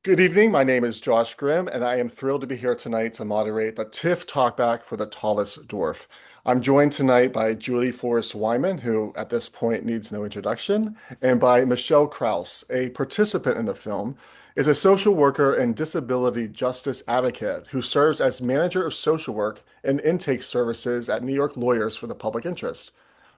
Good evening. My name is Josh Grimm, and I am thrilled to be here tonight to moderate the TIFF Talkback for the Tallest Dwarf. I'm joined tonight by Julie Forrest Wyman, who at this point needs no introduction, and by Michelle Kraus, a participant in the film, is a social worker and disability justice advocate who serves as manager of social work and intake services at New York Lawyers for the Public Interest.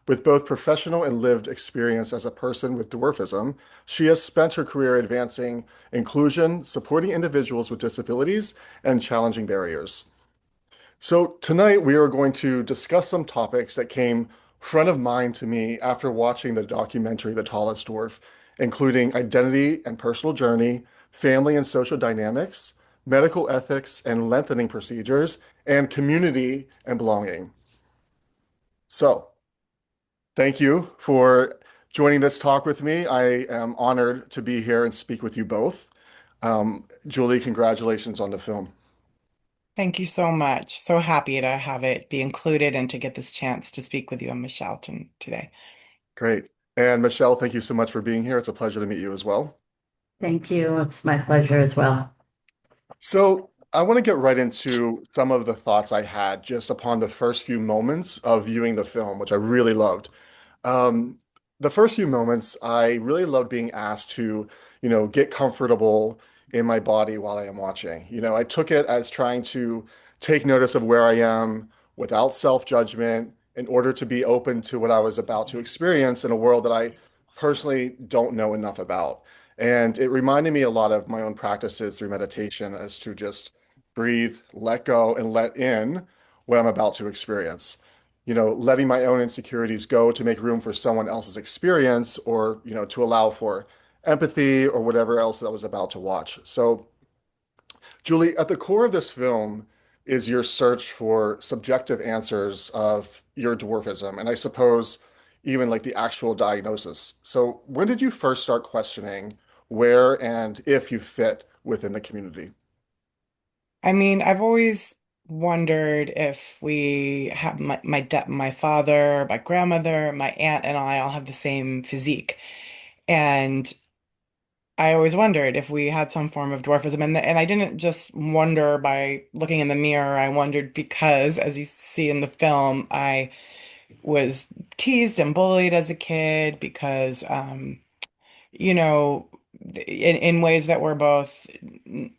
With both professional and lived experience as a person with dwarfism, she has spent her career advancing inclusion, supporting individuals with disabilities, and challenging barriers. So, tonight we are going to discuss some topics that came front of mind to me after watching the documentary The Tallest Dwarf, including identity and personal journey, family and social dynamics, medical ethics and lengthening procedures, and community and belonging. So, thank you for joining this talk with me. I am honored to be here and speak with you both. Julie, congratulations on the film. Thank you so much. So happy to have it be included and to get this chance to speak with you and Michelle today. Great. And Michelle, thank you so much for being here. It's a pleasure to meet you as well. Thank you. It's my pleasure as well. So, I want to get right into some of the thoughts I had just upon the first few moments of viewing the film, which I really loved. Um, the first few moments, I really loved being asked to, get comfortable in my body while I am watching. I took it as trying to take notice of where I am without self-judgment in order to be open to what I was about to experience in a world that I personally don't know enough about. And it reminded me a lot of my own practices through meditation as to just breathe, let go, and let in what I'm about to experience. Letting my own insecurities go to make room for someone else's experience or, to allow for empathy or whatever else that I was about to watch. So, Julie, at the core of this film is your search for subjective answers of your dwarfism, and I suppose even like the actual diagnosis. So, when did you first start questioning where and if you fit within the community? I mean, I've always wondered if we have my father, my grandmother, my aunt, and I all have the same physique. And I always wondered if we had some form of dwarfism. And I didn't just wonder by looking in the mirror. I wondered because, as you see in the film, I was teased and bullied as a kid because you know, in ways that were both,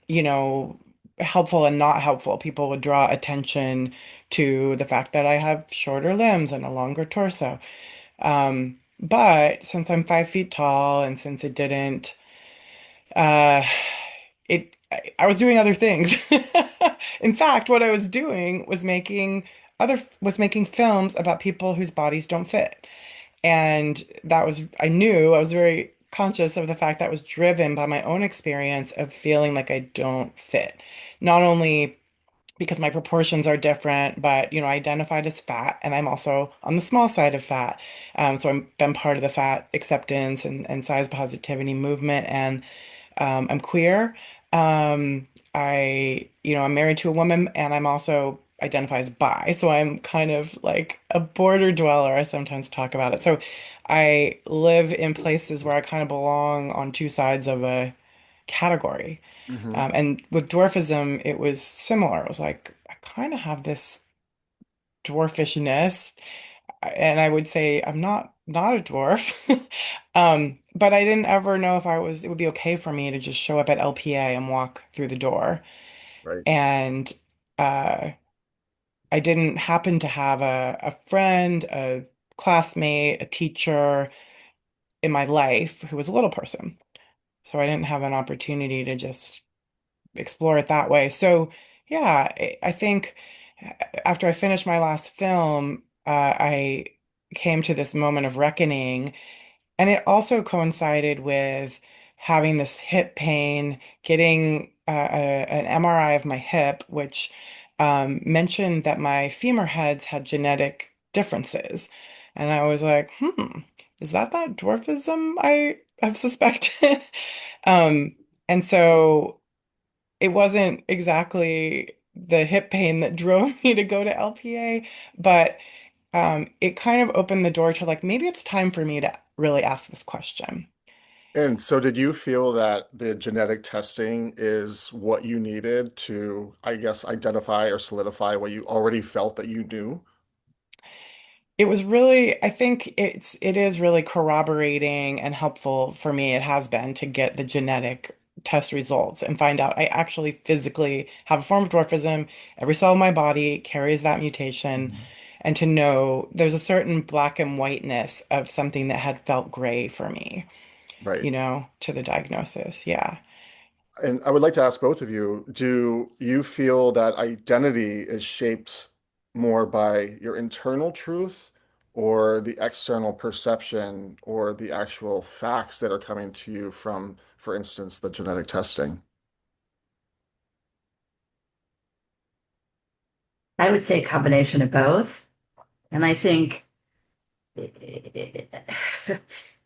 you know, helpful and not helpful. People would draw attention to the fact that I have shorter limbs and a longer torso. But since I'm 5 feet tall and since it didn't, uh, I was doing other things. In fact, what I was doing was making films about people whose bodies don't fit. And I knew I was very conscious of the fact that was driven by my own experience of feeling like I don't fit. Not only because my proportions are different, but I identified as fat, and I'm also on the small side of fat. So I've been part of the fat acceptance and size positivity movement, and I'm queer. I'm married to a woman, and I'm also identify as bi. So I'm kind of like a border dweller. I sometimes talk about it. So I live in places where I kind of belong on two sides of a category. Hmm. And with dwarfism, it was similar. It was like I kind of have this dwarfishness, and I would say I'm not a dwarf. But I didn't ever know if it would be okay for me to just show up at LPA and walk through the door. Right. And uh, I didn't happen to have a friend, a classmate, a teacher in my life who was a little person. So I didn't have an opportunity to just explore it that way. So yeah, I think after I finished my last film, I came to this moment of reckoning, and it also coincided with having this hip pain, getting an MRI of my hip, which mentioned that my femur heads had genetic differences. And I was like, is that dwarfism I have suspected? Um, and so it wasn't exactly the hip pain that drove me to go to LPA, but it kind of opened the door to like maybe it's time for me to really ask this question. And so did you feel that the genetic testing is what you needed to, I guess, identify or solidify what you already felt that you knew? It was really, I think it is really corroborating and helpful for me. It has been to get the genetic test results and find out I actually physically have a form of dwarfism. Every cell in my body carries that mutation. Mhm. And to know there's a certain black and whiteness of something that had felt gray for me, Right. to the diagnosis. Yeah. And I would like to ask both of you, do you feel that identity is shaped more by your internal truth or the external perception or the actual facts that are coming to you from, for instance, the genetic testing? I would say a combination of both. And I think it,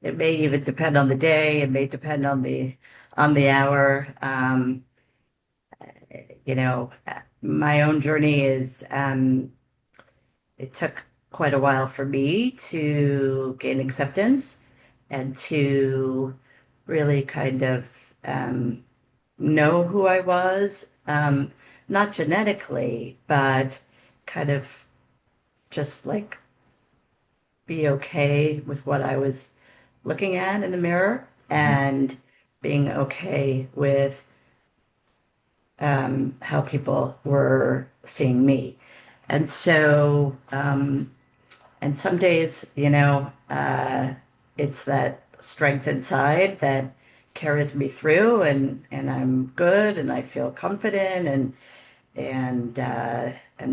it may even depend on the day. It may depend on the hour. My own journey is it took quite a while for me to gain acceptance and to really kind of know who I was, not genetically, but kind of just like be okay with what I was looking at in the mirror Mhm. and being okay with how people were seeing me. And so, and some days, it's that strength inside that carries me through and I'm good and I feel confident and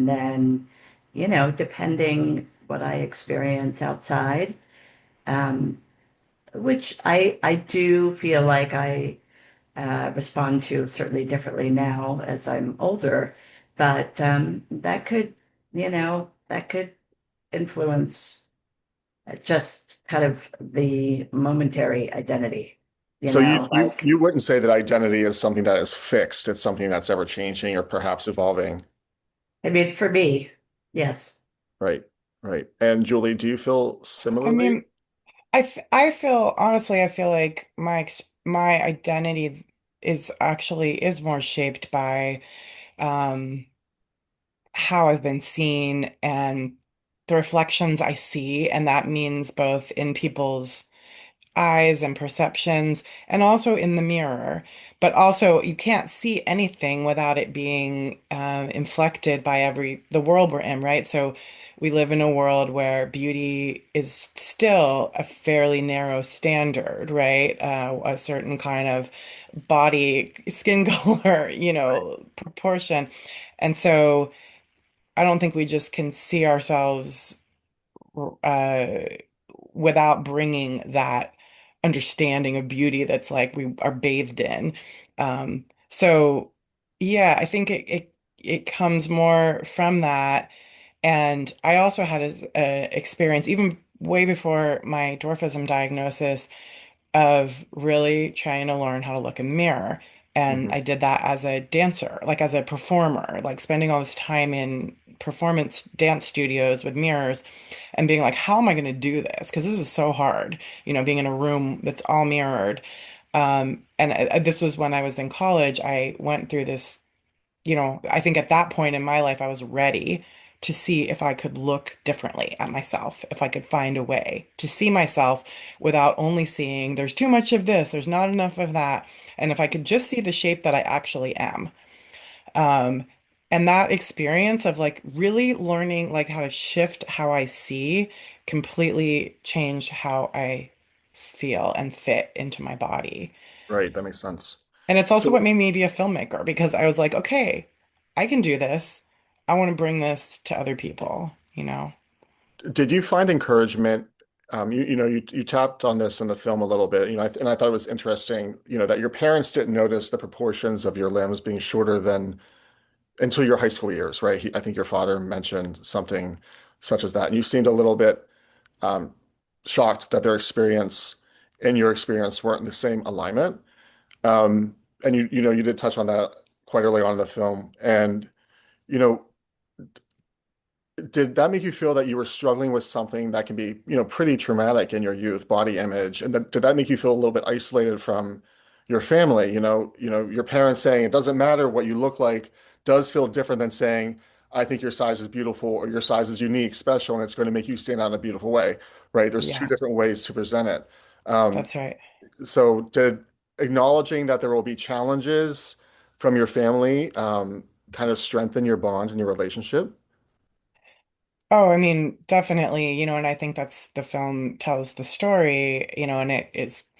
then, depending what I experience outside, um, which I do feel like I respond to certainly differently now as I'm older, but that could influence just kind of the momentary identity, So you you like, you wouldn't say that identity is something that is fixed. It's something that's ever changing or perhaps evolving. I mean, for me, yes. Right. Right. And Julie, do you feel I similarly? mean, I feel honestly, I feel like my identity is more shaped by um how I've been seen and the reflections I see, and that means both in people's eyes and perceptions, and also in the mirror. But also, you can't see anything without it being inflected by the world we're in, right? So we live in a world where beauty is still a fairly narrow standard, right? A certain kind of body, skin color, proportion. And so I don't think we just can see ourselves uh, without bringing that understanding of beauty that's like we are bathed in. So yeah, I think it comes more from that. And I also had a experience even way before my dwarfism diagnosis of really trying to learn how to look in the mirror. And Mhm. I did that as a dancer, like as a performer, like spending all this time in performance dance studios with mirrors and being like, how am I going to do this? Because this is so hard, being in a room that's all mirrored. And this was when I was in college. I went through this, I think at that point in my life, I was ready to see if I could look differently at myself, if I could find a way to see myself without only seeing there's too much of this, there's not enough of that, and if I could just see the shape that I actually am. Um, and that experience of like really learning like how to shift how I see completely changed how I feel and fit into my body. Right. That makes sense. And it's also what So made me be a filmmaker because I was like, okay, I can do this. I want to bring this to other people. did you find encouragement? You tapped on this in the film a little bit, and I thought it was interesting, that your parents didn't notice the proportions of your limbs being shorter than until your high school years, right? I think your father mentioned something such as that, and you seemed a little bit um, shocked that their experience and your experience weren't in the same alignment. And you did touch on that quite early on in the film, and you know, did that make you feel that you were struggling with something that can be, pretty traumatic in your youth, body image? And did that make you feel a little bit isolated from your family? Your parents saying it doesn't matter what you look like does feel different than saying, I think your size is beautiful or your size is unique, special, and it's going to make you stand out in a beautiful way, right? There's two Yeah, different ways to present it. Um, that's right. so did acknowledging that there will be challenges from your family, kind of strengthen your bond and your relationship? Oh, I mean, definitely, and I think that's the film tells the story, and it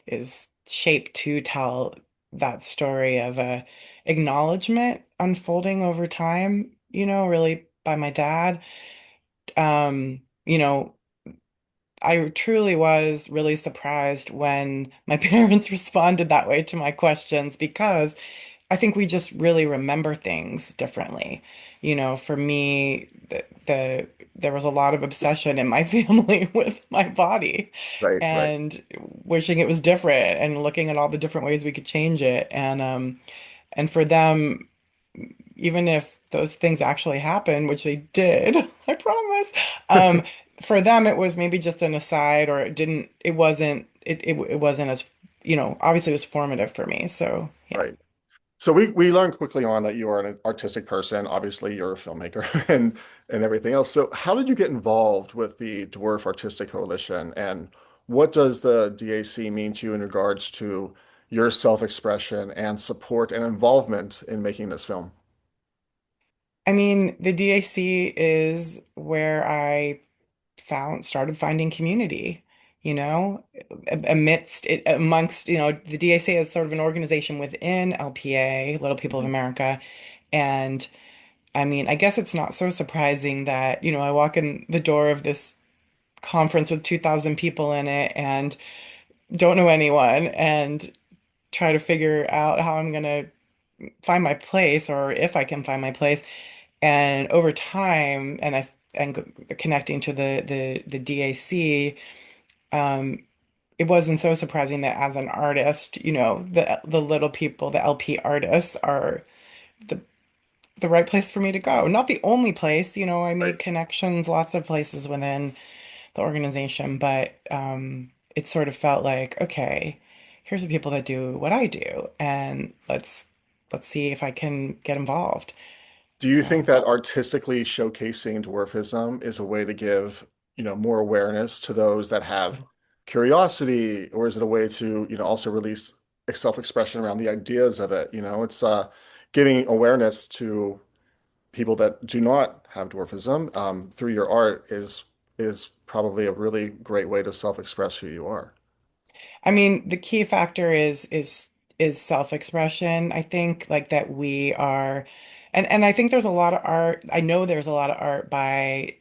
is shaped to tell that story of a acknowledgement unfolding over time, really by my dad. You know, I truly was really surprised when my parents responded that way to my questions because I think we just really remember things differently. For me, there was a lot of obsession in my family with my body Right, right. and wishing it was different and looking at all the different ways we could change it. And for them, even if those things actually happened, which they did, I promise, um, for them it was maybe just an aside or it wasn't as, obviously it was formative for me. So yeah. Right. So we learned quickly on that you are an artistic person. Obviously, you're a filmmaker and everything else. So how did you get involved with the Dwarf Artistic Coalition, and what does the DAC mean to you in regards to your self-expression and support and involvement in making this film? I mean, the DAC is where I started finding community, amongst, the DAC is sort of an organization within LPA, Little People of Mhm. America. And I mean, I guess it's not so surprising that, I walk in the door of this conference with 2,000 people in it and don't know anyone and try to figure out how I'm going to find my place or if I can find my place. And over time, connecting to the DAC, it wasn't so surprising that as an artist, the little people, the LP artists are the the right place for me to go. Not the only place, I Right. made connections lots of places within the organization, but it sort of felt like, okay, here's the people that do what I do, and let's see if I can get involved. Do you think So, that artistically showcasing dwarfism is a way to give, more awareness to those that have curiosity, or is it a way to, also release self-expression around the ideas of it? It's giving awareness to people that do not have dwarfism, through your art is probably a really great way to self-express who you are. I mean, the key factor is self-expression. I think like that we are, and I think there's a lot of art. I know there's a lot of art by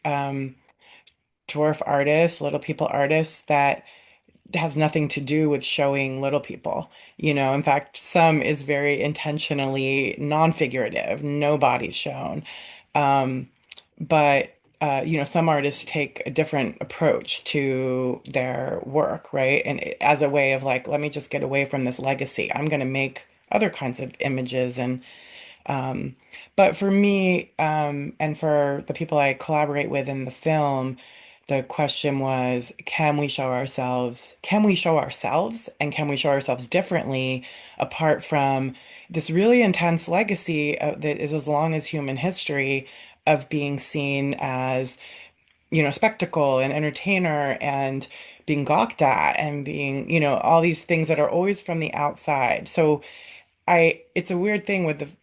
dwarf artists, little people artists that has nothing to do with showing little people. In fact, some is very intentionally non-figurative, no body's shown. Um, but some artists take a different approach to their work, right? And as a way of like, let me just get away from this legacy. I'm going to make other kinds of images um, but for me, and for the people I collaborate with in the film, the question was, can we show ourselves? Can we show ourselves? And can we show ourselves differently apart from this really intense legacy that is as long as human history of being seen as, spectacle and entertainer and being gawked at and being, all these things that are always from the outside. So it's a weird thing with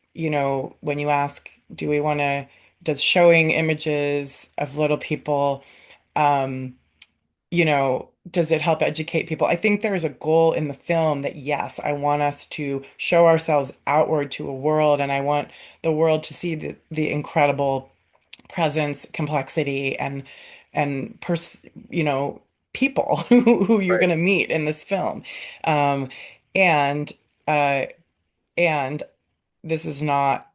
when you ask, do we want to, does showing images of little people, um, does it help educate people? I think there is a goal in the film that, yes, I want us to show ourselves outward to a world, and I want the world to see the incredible presence, complexity, and people who you're Right. going to meet in this film. Um, and, uh, and this is not,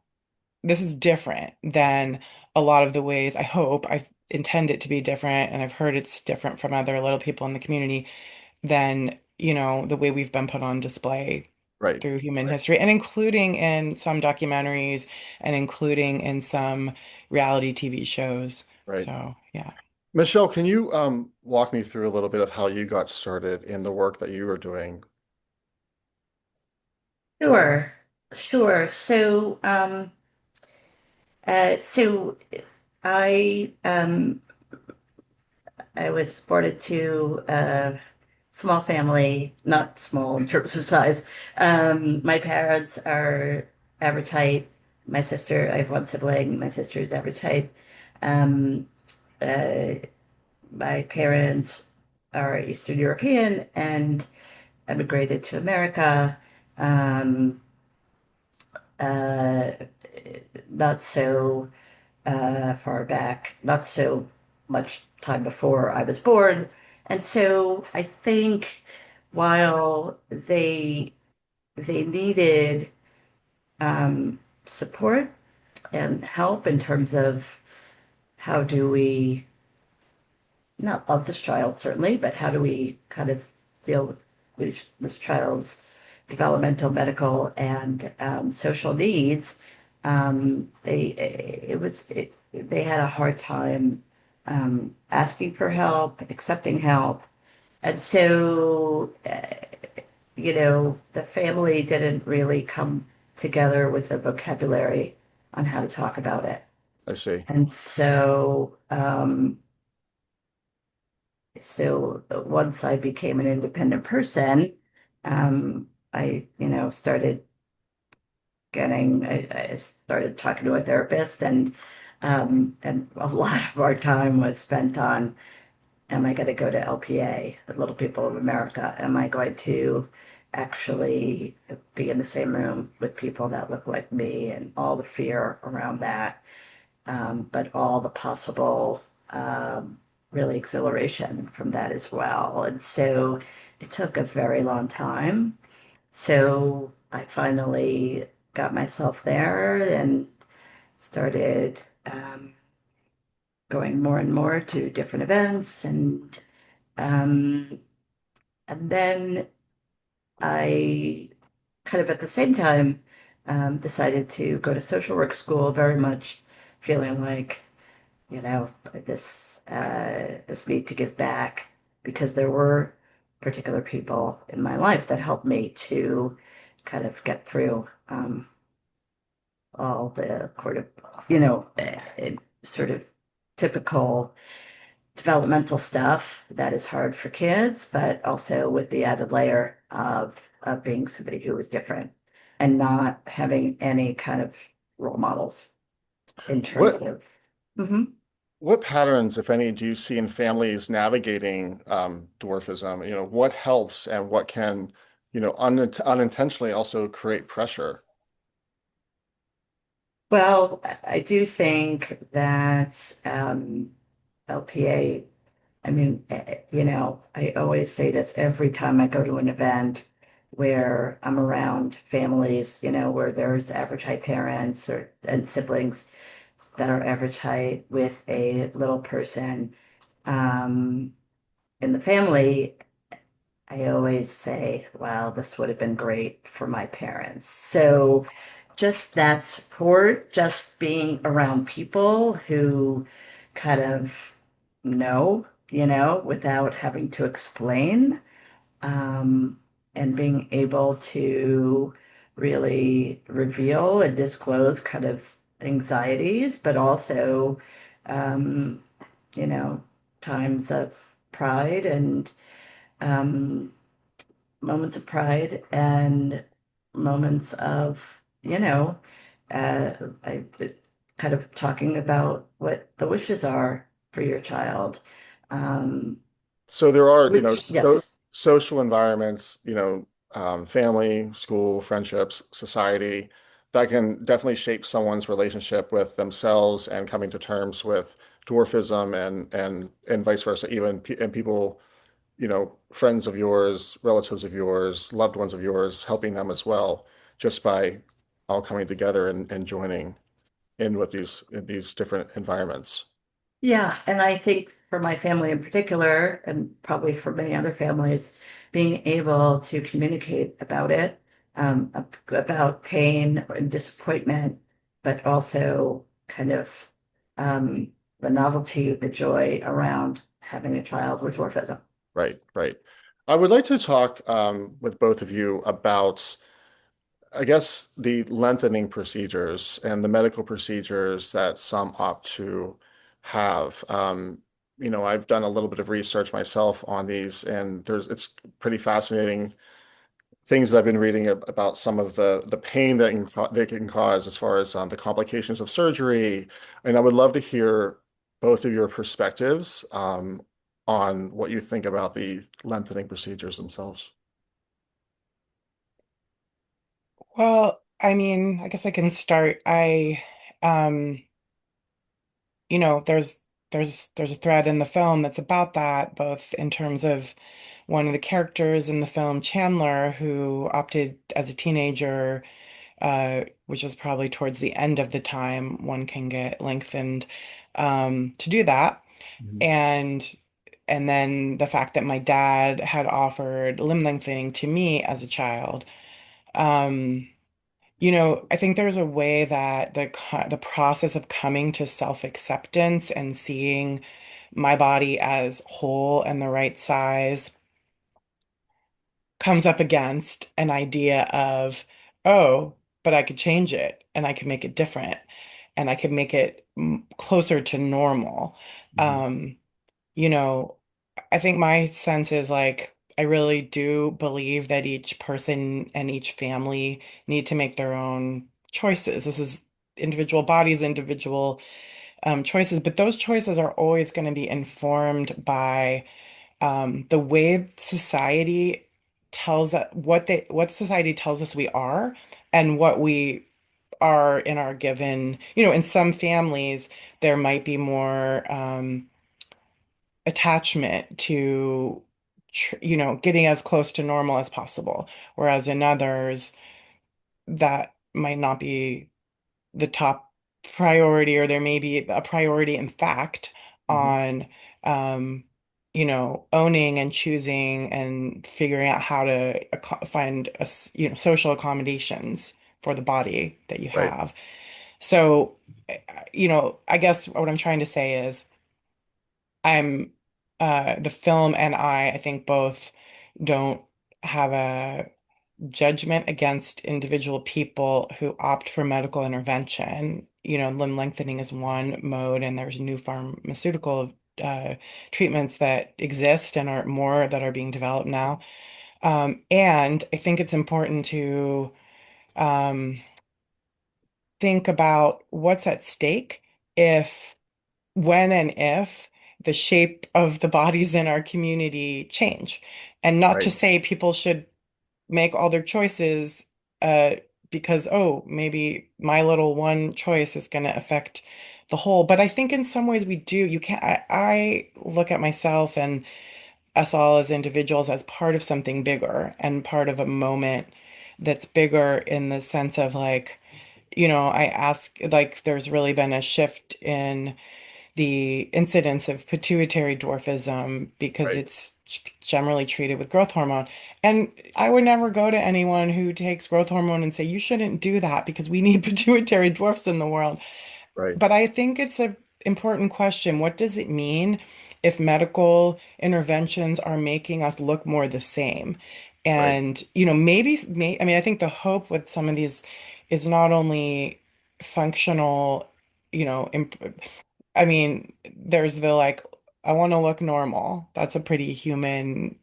this is different than a lot of the ways I hope I intend it to be different. And I've heard it's different from other little people in the community than, the way we've been put on display Right. through human Right. history and including in some documentaries and including in some reality TV shows. Right. So yeah. Michelle, can you walk me through a little bit of how you got started in the work that you were doing? Sure, sure. So I um, I was born into a small family, not small in terms of size. My parents are average height. My sister, I have one sibling. My sister is average height. Um, uh, my parents are Eastern European and emigrated to America. Um, uh, Not so far back, not so much time before I was born. And so I think while they needed support and help in terms of how do we not love this child, certainly, but how do we kind of deal with this child's developmental, medical, and social needs? They had a hard time asking for help, accepting help, and so the family didn't really come together with a vocabulary on how to talk about it. I see. And so once I became an independent person, I I started talking to a therapist, and a lot of our time was spent on, am I going to go to LPA, the Little People of America? Am I going to actually be in the same room with people that look like me, and all the fear around that, but all the possible really exhilaration from that as well. And so it took a very long time. So I finally got myself there and started going more and more to different events, um, and then I kind of at the same time decided to go to social work school, very much feeling like this need to give back, because there were particular people in my life that helped me to kind of get through all the sort of typical developmental stuff that is hard for kids, but also with the added layer of being somebody who was different and not having any kind of role models in terms What of. Mhm. what patterns, if any, do you see in families navigating dwarfism? What helps and what can, unintentionally also create pressure? Well, I do think that LPA, I mean, I always say this every time I go to an event where I'm around families, where there's average height parents and siblings that are average height with a little person um, in the family. I always say, wow, this would have been great for my parents. So just that support, just being around people who kind of know, without having to explain, um, and being able to really reveal and disclose kind of anxieties, but also, um, you know, times of pride and um, moments of pride and moments of, you know, uh, I, kind of talking about what the wishes are for your child. Um, So there are, which, yes. social environments, family, school, friendships, society that can definitely shape someone's relationship with themselves and coming to terms with dwarfism and vice versa, even and people, friends of yours, relatives of yours, loved ones of yours, helping them as well, just by all coming together and joining in with these different environments. Yeah, and I think for my family in particular, and probably for many other families, being able to communicate about it, about pain and disappointment, but also kind of um, the novelty, the joy around having a child with dwarfism. Right, right. I would like to talk with both of you about, I guess, the lengthening procedures and the medical procedures that some opt to have. I've done a little bit of research myself on these, and it's pretty fascinating things that I've been reading about some of the pain that they can cause as far as the complications of surgery. And I would love to hear both of your perspectives on what you think about the lengthening procedures themselves. Well, I mean, I guess I can start. Um, there's a thread in the film that's about that, both in terms of one of the characters in the film, Chandler, who opted as a teenager, which is probably towards the end of the time one can get lengthened, to do that. Mhm. And and then the fact that my dad had offered limb lengthening to me as a child. Um, I think there's a way that the process of coming to self-acceptance and seeing my body as whole and the right size comes up against an idea of, oh, but I could change it and I could make it different and I could make it closer to normal. Mhm. Um, you know, I think my sense is like, I really do believe that each person and each family need to make their own choices. This is individual bodies, individual choices, but those choices are always going to be informed by the way society tells us what society tells us we are and what we are in our given, in some families, there might be more attachment to, getting as close to normal as possible, whereas in others, that might not be the top priority, or there may be a priority, in fact, Mhm. on, owning and choosing and figuring out how to find social accommodations for the body that you Right, have. So, I guess what I'm trying to say is I'm the film and I think both don't have a judgment against individual people who opt for medical intervention. Limb lengthening is one mode, and there's new pharmaceutical treatments that exist and are more that are being developed now. And I think it's important to um, think about what's at stake if, when and if the shape of the bodies in our community change. And not to right, say people should make all their choices uh, because, oh, maybe my little one choice is going to affect the whole. But I think in some ways we do. You can't, I look at myself and us all as individuals as part of something bigger and part of a moment that's bigger in the sense of like, I ask, like, there's really been a shift in the incidence of pituitary dwarfism because right, it's generally treated with growth hormone. And I would never go to anyone who takes growth hormone and say, you shouldn't do that because we need pituitary dwarfs in the world. right, But I think it's an important question. What does it mean if medical interventions are making us look more the same? right. And, I mean, I think the hope with some of these is not only functional, imp I mean, there's the like, I want to look normal. That's a pretty human,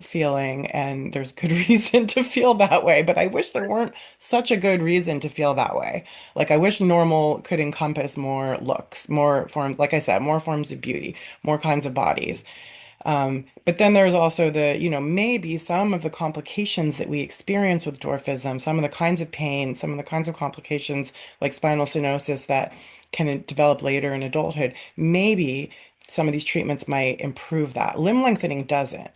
feeling, and there's good reason to feel that way. But I wish there weren't such a good reason to feel that way. Like, I wish normal could encompass more looks, more forms, like I said, more forms of beauty, more kinds of bodies. But then there's also maybe some of the complications that we experience with dwarfism, some of the kinds of pain, some of the kinds of complications like spinal stenosis that can develop later in adulthood. Maybe some of these treatments might improve that. Limb lengthening doesn't.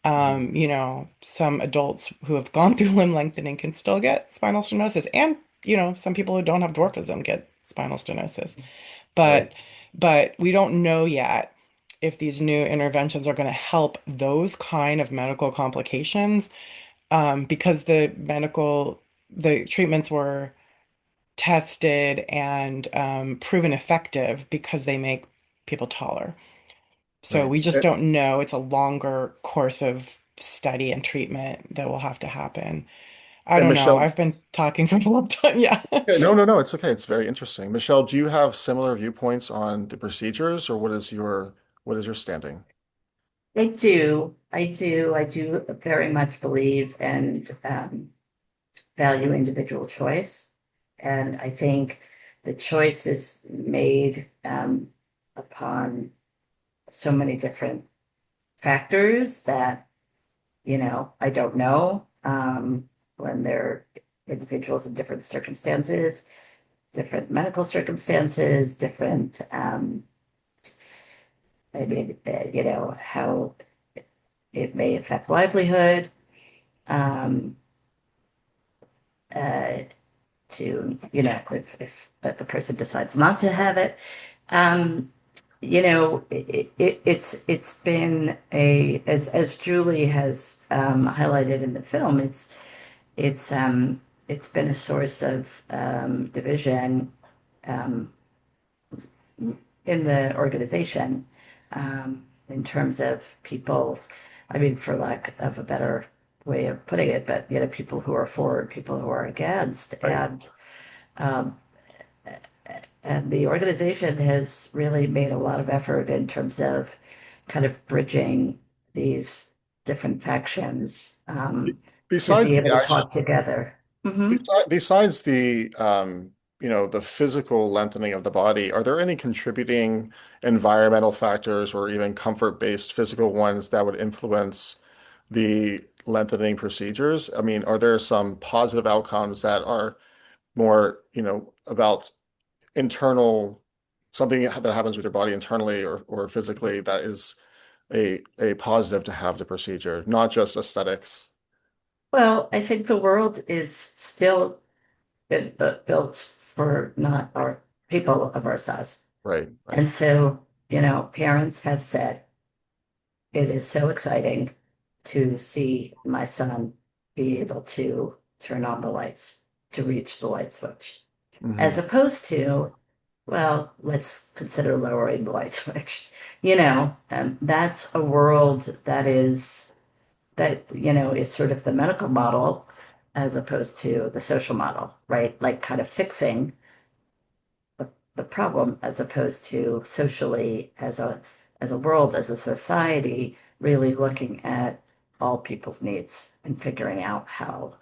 Mhm. Some adults who have gone through limb lengthening can still get spinal stenosis. And, some people who don't have dwarfism get spinal stenosis. Right. But we don't know yet if these new interventions are going to help those kind of medical complications, because the treatments were tested and proven effective because they make people taller. So Right. we just don't know. It's a longer course of study and treatment that will have to happen. I And don't know. Michelle, I've been talking for a long time. Yeah. yeah, no, no, no, it's okay. It's very interesting. Michelle, do you have similar viewpoints on the procedures, or what is your standing? I do very much believe and value individual choice. And I think the choice is made upon so many different factors that, I don't know when they're individuals in different circumstances, different medical circumstances, different, I mean, how it may affect livelihood, um, uh, if the person decides not to have it. Um, it's been as Julie has highlighted in the film, it's been a source of division um, in the organization in terms of people. I mean, for lack of a better way of putting it, but people who are for and people who are against, Right. um, and the organization has really made a lot of effort in terms of kind of bridging these different factions Be- to be Besides able the to action, talk together. Hmm. besides the the physical lengthening of the body, are there any contributing environmental factors or even comfort-based physical ones that would influence the lengthening procedures? I mean, are there some positive outcomes that are more, about internal, something that happens with your body internally or physically that is a positive to have the procedure, not just aesthetics? Well, I think the world is still built for not our people of our size. Right, right. And so, parents have said, it is so exciting to see my son be able to turn on the lights, to reach the light switch, Hmm. as opposed to, well, let's consider lowering the light switch. That's a world that is sort of the medical model as opposed to the social model, right? Like kind of fixing the problem as opposed to socially as a world, as a society, really looking at all people's needs and figuring out how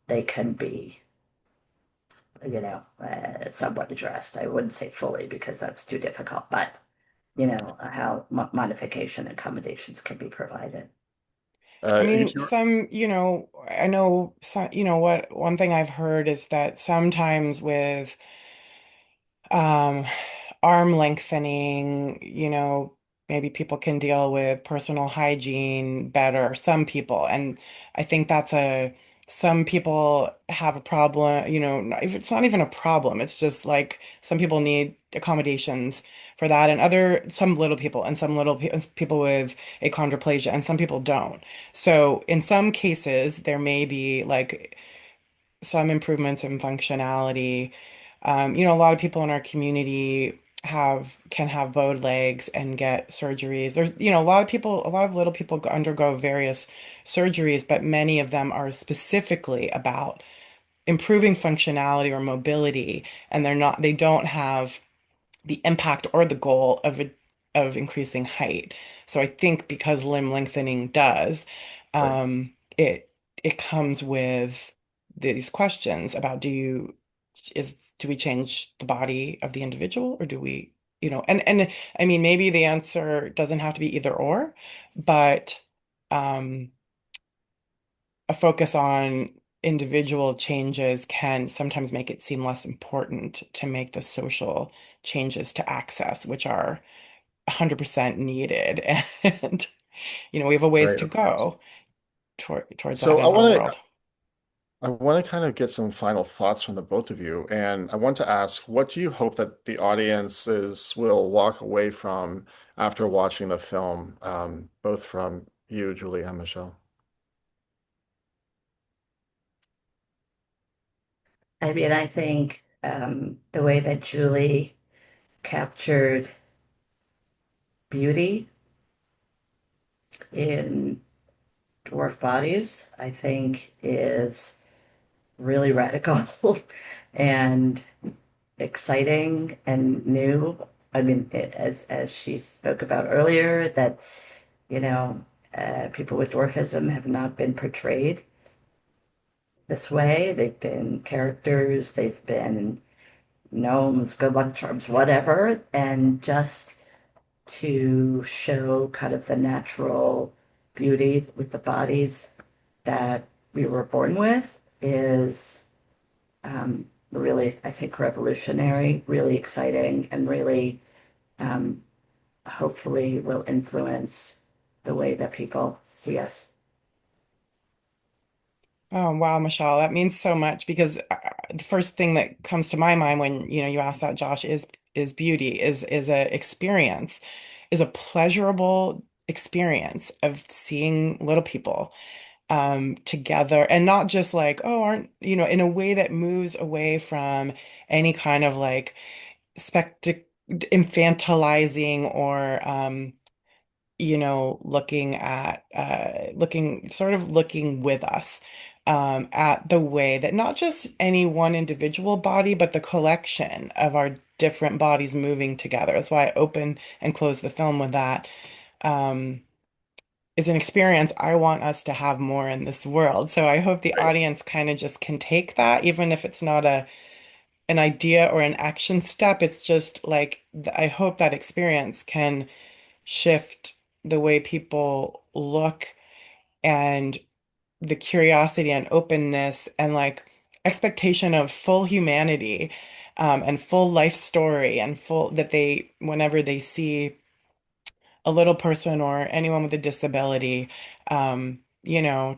they can be, somewhat addressed. I wouldn't say fully because that's too difficult, but how modification accommodations can be provided. I You mean, two, I know some, what one thing I've heard is that sometimes with um, arm lengthening, maybe people can deal with personal hygiene better, some people. And I think some people have a problem, if it's not even a problem, it's just like some people need accommodations for that, and some little people, and people with achondroplasia, and some people don't. So in some cases, there may be like some improvements in functionality. A lot of people in our community can have bowed legs and get surgeries. There's, a lot of little people undergo various surgeries, but many of them are specifically about improving functionality or mobility, and they don't have the impact or the goal of increasing height. So I think because limb lengthening does, right. it comes with these questions about do we change the body of the individual, or do we, and I mean, maybe the answer doesn't have to be either or, but um a focus on individual changes can sometimes make it seem less important to make the social changes to access, which are 100% needed. And, we have a ways Right, to of course. go towards that So in our world. I want to kind of get some final thoughts from the both of you, and I want to ask, what do you hope that the audiences will walk away from after watching the film, both from you, Julie, and Michelle? I mean, I think the way that Julie captured beauty in dwarf bodies, I think, is really radical and exciting and new. I mean, as she spoke about earlier, that you know, people with dwarfism have not been portrayed this way. They've been characters, they've been gnomes, good luck charms, whatever, and just to show kind of the natural beauty with the bodies that we were born with is really, I think, revolutionary, really exciting, and really um, hopefully will influence the way that people see us. Oh, wow, Michelle, that means so much because the first thing that comes to my mind when, you ask that, Josh, is beauty, is a experience, is a pleasurable experience of seeing little people together and not just like, oh, aren't, in a way that moves away from any kind of like spectac infantilizing or looking with us at the way that not just any one individual body, but the collection of our different bodies moving together. That's why I open and close the film with that. Um, is an experience I want us to have more in this world. So I hope the Right. audience kind of just can take that, even if it's not an idea or an action step. It's just like I hope that experience can shift the way people look and the curiosity and openness and like expectation of full humanity and full life story and full that they whenever they see a little person or anyone with a disability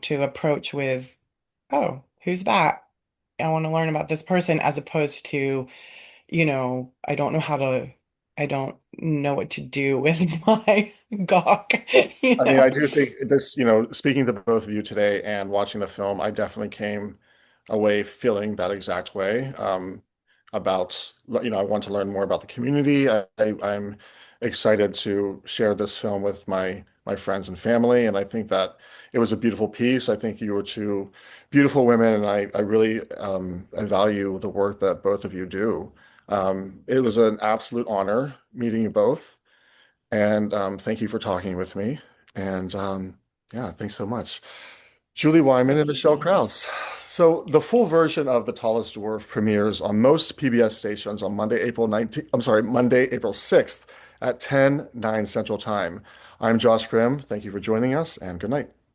to approach with, oh, who's that? I want to learn about this person as opposed to I don't know what to do with my gawk, Well, you I mean, know. I do think this, speaking to both of you today and watching the film, I definitely came away feeling that exact way about, I want to learn more about the community. I'm excited to share this film with my friends and family, and I think that it was a beautiful piece. I think you were two beautiful women, and I really I value the work that both of you do. It was an absolute honor meeting you both. And thank you for talking with me. And yeah, thanks so much. Julie Wyman and Thank you, Michelle James. Kraus. So the full version of The Tallest Dwarf premieres on most PBS stations on Monday, April 19th, I'm sorry, Monday, April 6th at 10, 9 Central Time. I'm Josh Grimm. Thank you for joining us and good night.